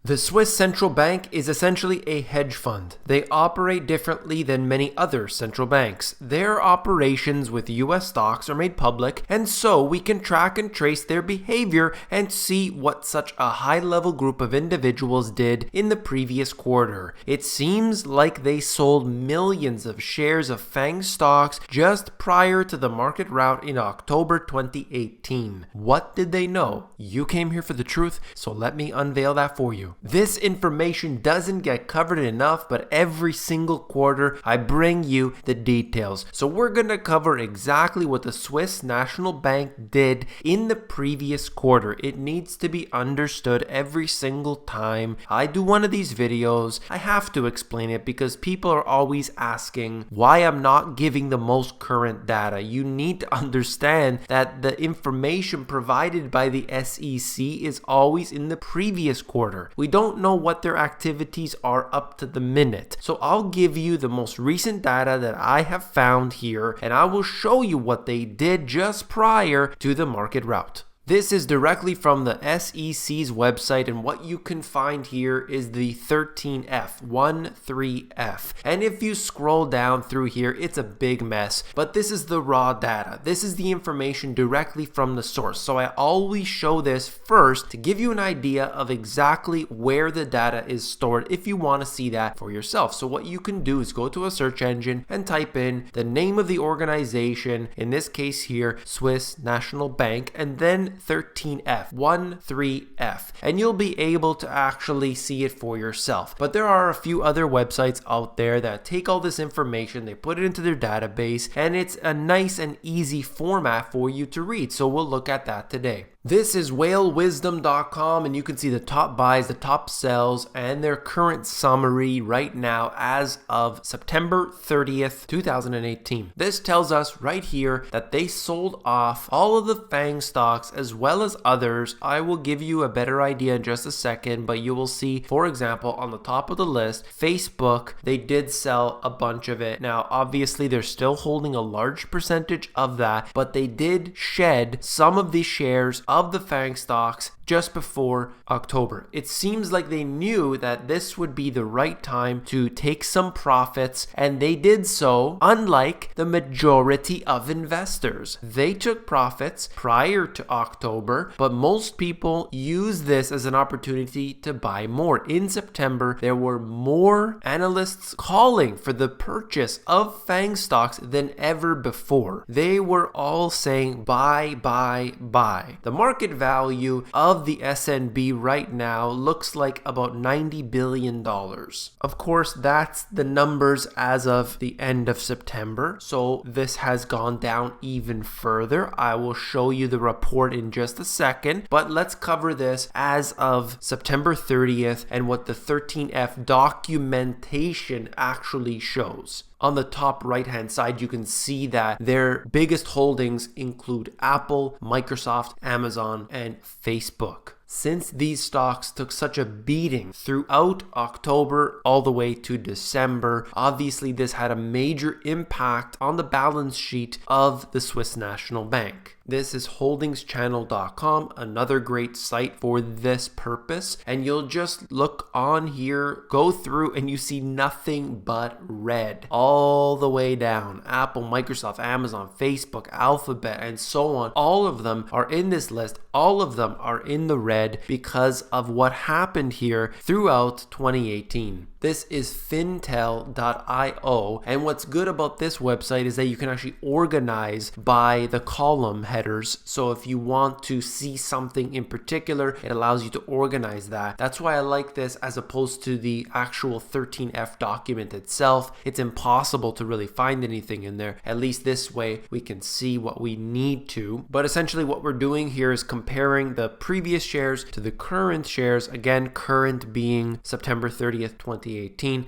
The Swiss central bank is essentially a hedge fund. They operate differently than many other central banks. Their operations with US stocks are made public, and so we can track and trace their behavior and see what such a high-level group of individuals did in the previous quarter. It seems like they sold millions of shares of FANG stocks just prior to the market rout in October 2018. What did they know? You came here for the truth, so let me unveil that for you. This information doesn't get covered enough, but every single quarter I bring you the details. So we're going to cover exactly what the Swiss National Bank did in the previous quarter. It needs to be understood every single time I do one of these videos. I have to explain it because people are always asking why I'm not giving the most current data. You need to understand that the information provided by the SEC is always in the previous quarter. We don't know what their activities are up to the minute. So I'll give you the most recent data that I have found here, and I will show you what they did just prior to the market rout. This is directly from the SEC's website, and what you can find here is the 13F, 13F. And if you scroll down through here, it's a big mess, but this is the raw data. This is the information directly from the source. So I always show this first to give you an idea of exactly where the data is stored if you want to see that for yourself. So what you can do is go to a search engine and type in the name of the organization, in this case here, Swiss National Bank, and then 13F, 13F, and you'll be able to actually see it for yourself. But there are a few other websites out there that take all this information, they put it into their database, and it's a nice and easy format for you to read. So we'll look at that today. This is whalewisdom.com, and you can see the top buys, the top sells, and their current summary right now as of September 30th, 2018. This tells us right here that they sold off all of the FANG stocks as well as others. I will give you a better idea in just a second, but you will see, for example, on the top of the list, Facebook, they did sell a bunch of it. Now, obviously, they're still holding a large percentage of that, but they did shed some of the shares of the FANG stocks just before October. It seems like they knew that this would be the right time to take some profits, and they did so, unlike the majority of investors. They took profits prior to October, but most people use this as an opportunity to buy more. In September, there were more analysts calling for the purchase of FANG stocks than ever before. They were all saying buy, buy, buy. The market value of the SNB right now looks like about $90 billion. Of course, that's the numbers as of the end of September, so this has gone down even further. I will show you the report in just a second, but let's cover this as of September 30th and what the 13F documentation actually shows. On the top right-hand side, you can see that their biggest holdings include Apple, Microsoft, Amazon, and Facebook. Since these stocks took such a beating throughout October all the way to December, obviously this had a major impact on the balance sheet of the Swiss National Bank. This is holdingschannel.com, another great site for this purpose. And you'll just look on here, go through, and you see nothing but red all the way down. Apple, Microsoft, Amazon, Facebook, Alphabet, and so on. All of them are in this list. All of them are in the red because of what happened here throughout 2018. This is fintel.io, and what's good about this website is that you can actually organize by the column headers. So if you want to see something in particular, it allows you to organize that. That's why I like this as opposed to the actual 13F document itself. It's impossible to really find anything in there. At least this way we can see what we need to. But essentially what we're doing here is comparing the previous shares to the current shares. Again, current being September 30th, 2018.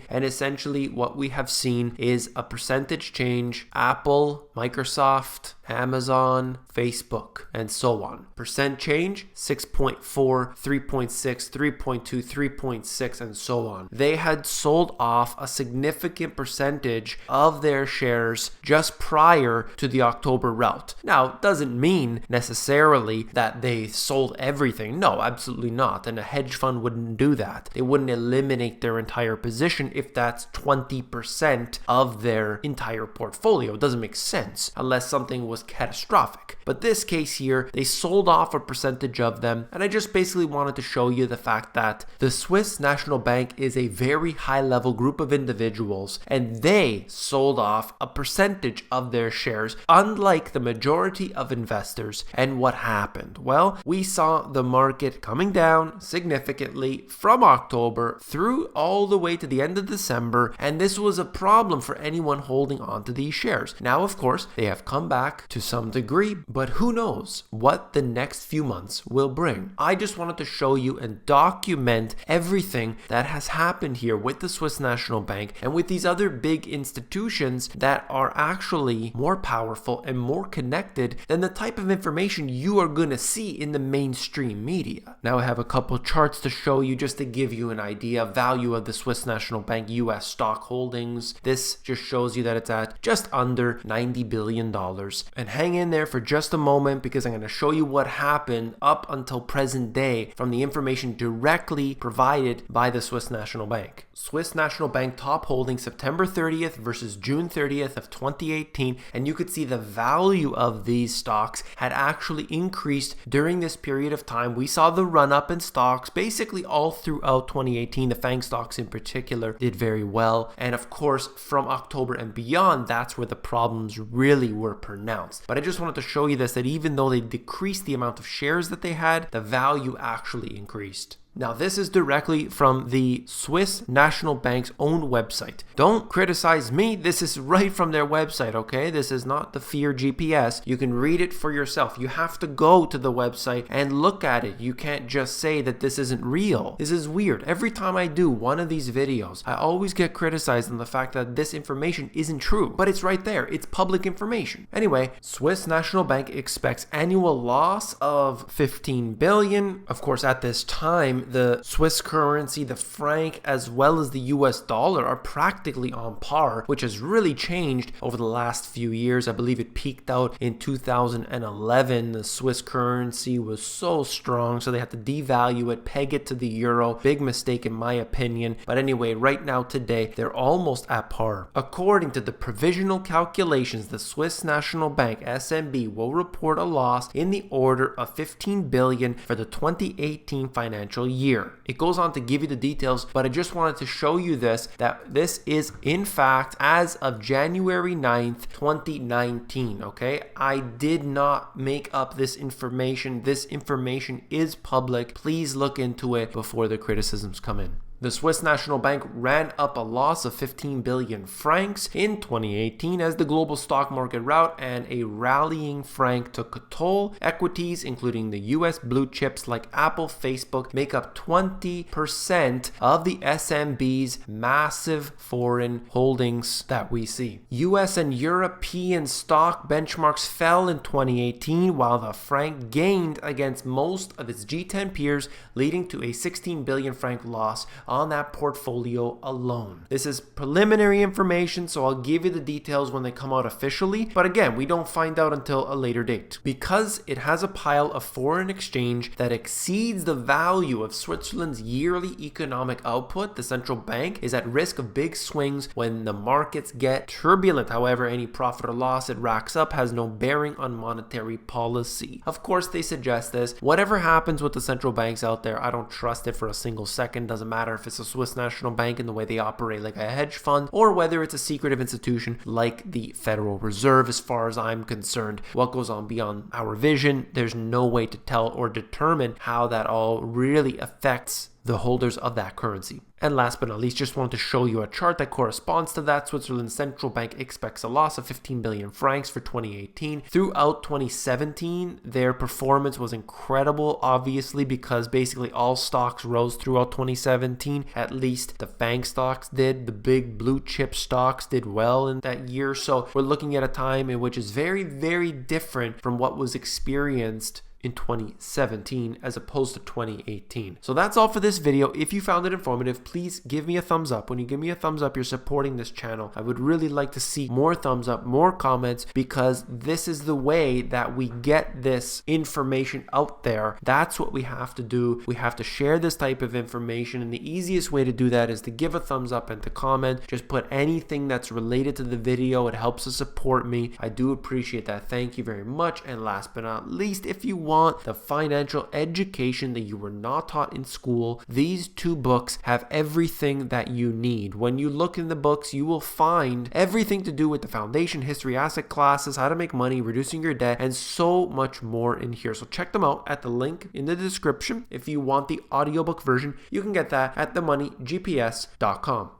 And essentially what we have seen is a percentage change. Apple, Microsoft, Amazon, Facebook, and so on. Percent change, 6.4, 3.6, 3.2, 3.6, and so on. They had sold off a significant percentage of their shares just prior to the October rout. Now, it doesn't mean necessarily that they sold everything. No, absolutely not. And a hedge fund wouldn't do that. They wouldn't eliminate their entire position if that's 20% of their entire portfolio. It doesn't make sense unless something was catastrophic. But this case here, they sold off a percentage of them, and I just basically wanted to show you the fact that the Swiss National Bank is a very high-level group of individuals, and they sold off a percentage of their shares, unlike the majority of investors. And what happened? Well, we saw the market coming down significantly from October through all the way to the end of December, and this was a problem for anyone holding on to these shares. Now, of course, they have come back to some degree, but who knows what the next few months will bring. I just wanted to show you and document everything that has happened here with the Swiss National Bank and with these other big institutions that are actually more powerful and more connected than the type of information you are going to see in the mainstream media. Now I have a couple charts to show you just to give you an idea of value of the Swiss National Bank US stock holdings. This just shows you that it's at just under $90 billion. And hang in there for just a moment because I'm going to show you what happened up until present day from the information directly provided by the Swiss National Bank. Swiss National Bank top holding September 30th versus June 30th of 2018, and you could see the value of these stocks had actually increased during this period of time. We saw the run up in stocks basically all throughout 2018. The FANG stocks in particular did very well, and of course from October and beyond, that's where the problems really were pronounced. But I just wanted to show you this, that even though they decreased the amount of shares that they had, the value actually increased. Now, this is directly from the Swiss National Bank's own website. Don't criticize me. This is right from their website, okay? This is not the Fear GPS. You can read it for yourself. You have to go to the website and look at it. You can't just say that this isn't real. This is weird. Every time I do one of these videos, I always get criticized on the fact that this information isn't true. But it's right there. It's public information. Anyway, Swiss National Bank expects annual loss of 15 billion. Of course, at this time, the Swiss currency, the franc, as well as the US dollar are practically on par, which has really changed over the last few years. I believe it peaked out in 2011. The Swiss currency was so strong, so they had to devalue it, peg it to the euro. Big mistake in my opinion. But anyway, right now today, they're almost at par. According to the provisional calculations, the Swiss National Bank, SNB, will report a loss in the order of 15 billion for the 2018 financial year. It goes on to give you the details, but I just wanted to show you this, that this is in fact as of January 9th, 2019, okay? I did not make up this information. This information is public. Please look into it before the criticisms come in. The Swiss National Bank ran up a loss of 15 billion francs in 2018 as the global stock market rout and a rallying franc took a toll. Equities, including the US blue chips like Apple, Facebook, make up 20% of the SNB's massive foreign holdings that we see. US and European stock benchmarks fell in 2018 while the franc gained against most of its G10 peers, leading to a 16 billion franc loss on that portfolio alone. This is preliminary information, so I'll give you the details when they come out officially. But again, we don't find out until a later date. Because it has a pile of foreign exchange that exceeds the value of Switzerland's yearly economic output, the central bank is at risk of big swings when the markets get turbulent. However, any profit or loss it racks up has no bearing on monetary policy. Of course, they suggest this. Whatever happens with the central banks out there, I don't trust it for a single second. Doesn't matter if it's a Swiss National Bank and the way they operate like a hedge fund, or whether it's a secretive institution like the Federal Reserve. As far as I'm concerned, what goes on beyond our vision, there's no way to tell or determine how that all really affects the holders of that currency. And last but not least, just wanted to show you a chart that corresponds to that. Switzerland's central bank expects a loss of 15 billion francs for 2018. Throughout 2017, their performance was incredible, obviously, because basically all stocks rose throughout 2017. At least the FANG stocks did. The big blue chip stocks did well in that year. So we're looking at a time in which is very, very different from what was experienced in 2017 as opposed to 2018. So that's all for this video. If you found it informative, please give me a thumbs up. When you give me a thumbs up, you're supporting this channel. I would really like to see more thumbs up, more comments, because this is the way that we get this information out there. That's what we have to do. We have to share this type of information, and the easiest way to do that is to give a thumbs up and to comment. Just put anything that's related to the video. It helps to support me. I do appreciate that. Thank you very much. And last but not least, if you want the financial education that you were not taught in school, these two books have everything that you need. When you look in the books, you will find everything to do with the foundation, history, asset classes, how to make money, reducing your debt, and so much more in here. So check them out at the link in the description. If you want the audiobook version, you can get that at themoneygps.com.